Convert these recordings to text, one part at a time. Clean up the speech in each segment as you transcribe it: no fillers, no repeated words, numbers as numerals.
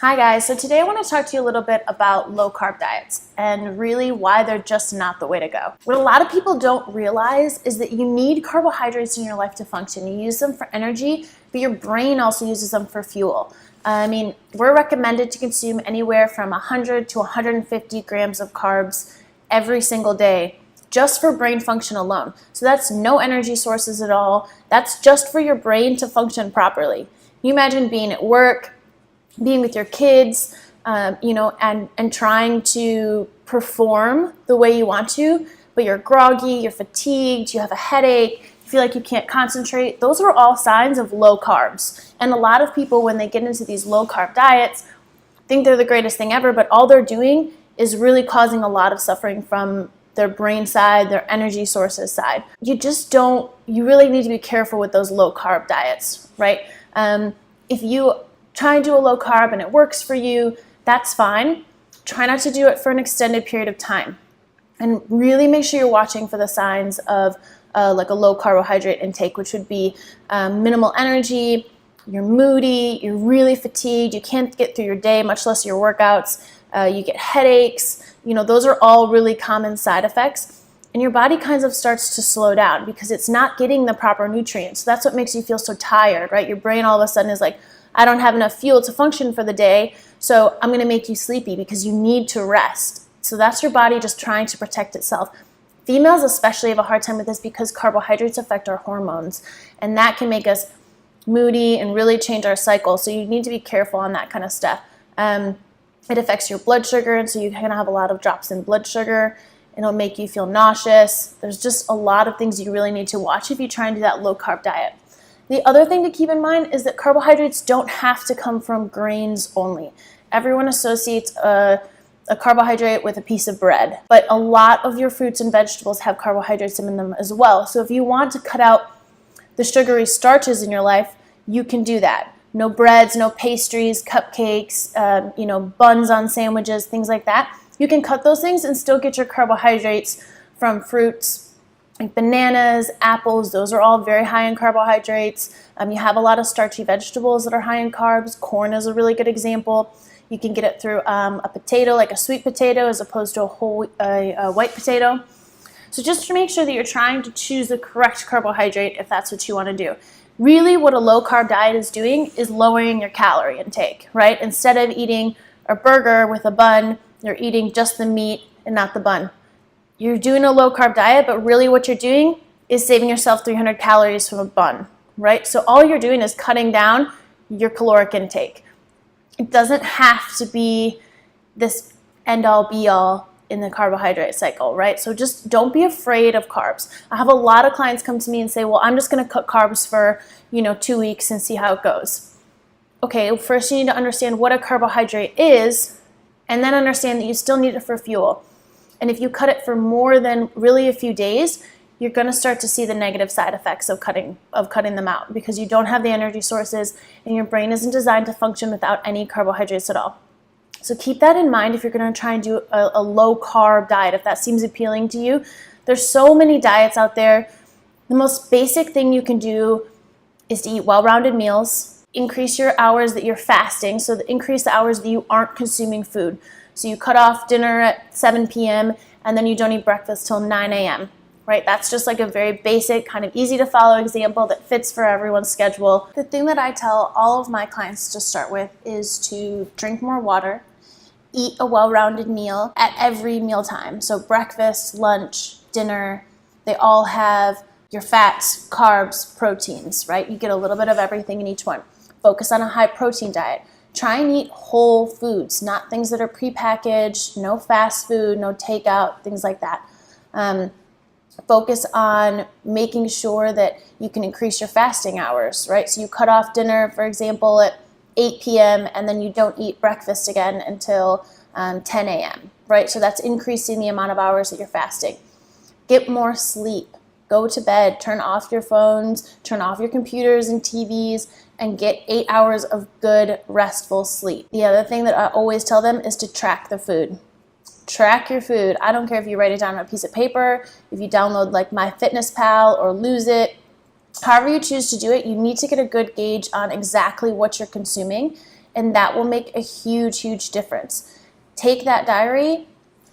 Hi guys, so today I want to talk to you a little bit about low carb diets and really why they're just not the way to go. What a lot of people don't realize is that you need carbohydrates in your life to function. You use them for energy, but your brain also uses them for fuel. We're recommended to consume anywhere from 100 to 150 grams of carbs every single day just for brain function alone. So that's no energy sources at all. That's just for your brain to function properly. Can you imagine being at work, being with your kids, and trying to perform the way you want to, but you're groggy, you're fatigued, you have a headache, you feel like you can't concentrate. Those are all signs of low carbs. And a lot of people, when they get into these low carb diets, think they're the greatest thing ever, but all they're doing is really causing a lot of suffering from their brain side, their energy sources side. You really need to be careful with those low carb diets, right? If you try and do a low carb and it works for you, that's fine. Try not to do it for an extended period of time. And really make sure you're watching for the signs of like a low carbohydrate intake, which would be minimal energy, you're moody, you're really fatigued, you can't get through your day, much less your workouts, you get headaches. Those are all really common side effects. And your body kind of starts to slow down because it's not getting the proper nutrients. So that's what makes you feel so tired, right? Your brain all of a sudden is like, I don't have enough fuel to function for the day, so I'm going to make you sleepy because you need to rest. So that's your body just trying to protect itself. Females especially have a hard time with this because carbohydrates affect our hormones, and that can make us moody and really change our cycle. So you need to be careful on that kind of stuff. It affects your blood sugar, and so you kind of have a lot of drops in blood sugar. It'll make you feel nauseous. There's just a lot of things you really need to watch if you try and do that low carb diet. The other thing to keep in mind is that carbohydrates don't have to come from grains only. Everyone associates a carbohydrate with a piece of bread, but a lot of your fruits and vegetables have carbohydrates in them as well. So if you want to cut out the sugary starches in your life, you can do that. No breads, no pastries, cupcakes, buns on sandwiches, things like that. You can cut those things and still get your carbohydrates from fruits, like bananas, apples. Those are all very high in carbohydrates. You have a lot of starchy vegetables that are high in carbs. Corn is a really good example. You can get it through a potato, like a sweet potato, as opposed to a white potato. So just to make sure that you're trying to choose the correct carbohydrate if that's what you want to do. Really, what a low carb diet is doing is lowering your calorie intake, right? Instead of eating a burger with a bun, you're eating just the meat and not the bun. You're doing a low carb diet, but really what you're doing is saving yourself 300 calories from a bun, right? So all you're doing is cutting down your caloric intake. It doesn't have to be this end all be all in the carbohydrate cycle, right? So just don't be afraid of carbs. I have a lot of clients come to me and say, well, I'm just going to cut carbs for, 2 weeks and see how it goes. Okay, first you need to understand what a carbohydrate is, and then understand that you still need it for fuel. And if you cut it for more than really a few days, you're going to start to see the negative side effects of cutting them out because you don't have the energy sources and your brain isn't designed to function without any carbohydrates at all. So keep that in mind if you're going to try and do a low carb diet, if that seems appealing to you. There's so many diets out there. The most basic thing you can do is to eat well-rounded meals, increase your hours that you're fasting, so increase the hours that you aren't consuming food. So you cut off dinner at 7 p.m. and then you don't eat breakfast till 9 a.m., right? That's just like a very basic, kind of easy to follow example that fits for everyone's schedule. The thing that I tell all of my clients to start with is to drink more water, eat a well-rounded meal at every mealtime. So breakfast, lunch, dinner, they all have your fats, carbs, proteins, right? You get a little bit of everything in each one. Focus on a high protein diet. Try and eat whole foods, not things that are prepackaged, no fast food, no takeout, things like that. Focus on making sure that you can increase your fasting hours, right? So you cut off dinner, for example, at 8 p.m. and then you don't eat breakfast again until 10 a.m., right? So that's increasing the amount of hours that you're fasting. Get more sleep. Go to bed, turn off your phones, turn off your computers and TVs, and get 8 hours of good, restful sleep. The other thing that I always tell them is to track the food. Track your food. I don't care if you write it down on a piece of paper, if you download like MyFitnessPal or Lose It. However you choose to do it, you need to get a good gauge on exactly what you're consuming and that will make a huge, huge difference. Take that diary,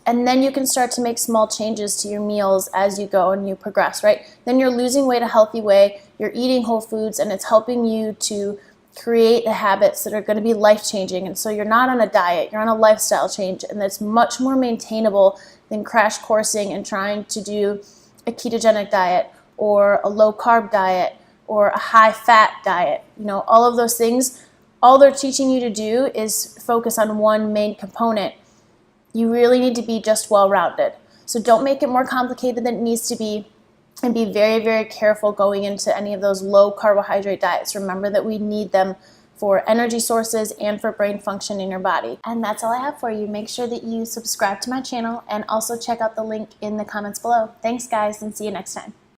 and then you can start to make small changes to your meals as you go and you progress, right? Then you're losing weight a healthy way, you're eating whole foods, and it's helping you to create the habits that are going to be life-changing. And so you're not on a diet, you're on a lifestyle change, and that's much more maintainable than crash coursing and trying to do a ketogenic diet or a low-carb diet or a high-fat diet. You know, all of those things, all they're teaching you to do is focus on one main component. You really need to be just well-rounded. So don't make it more complicated than it needs to be, and be very, very careful going into any of those low carbohydrate diets. Remember that we need them for energy sources and for brain function in your body. And that's all I have for you. Make sure that you subscribe to my channel and also check out the link in the comments below. Thanks guys, and see you next time.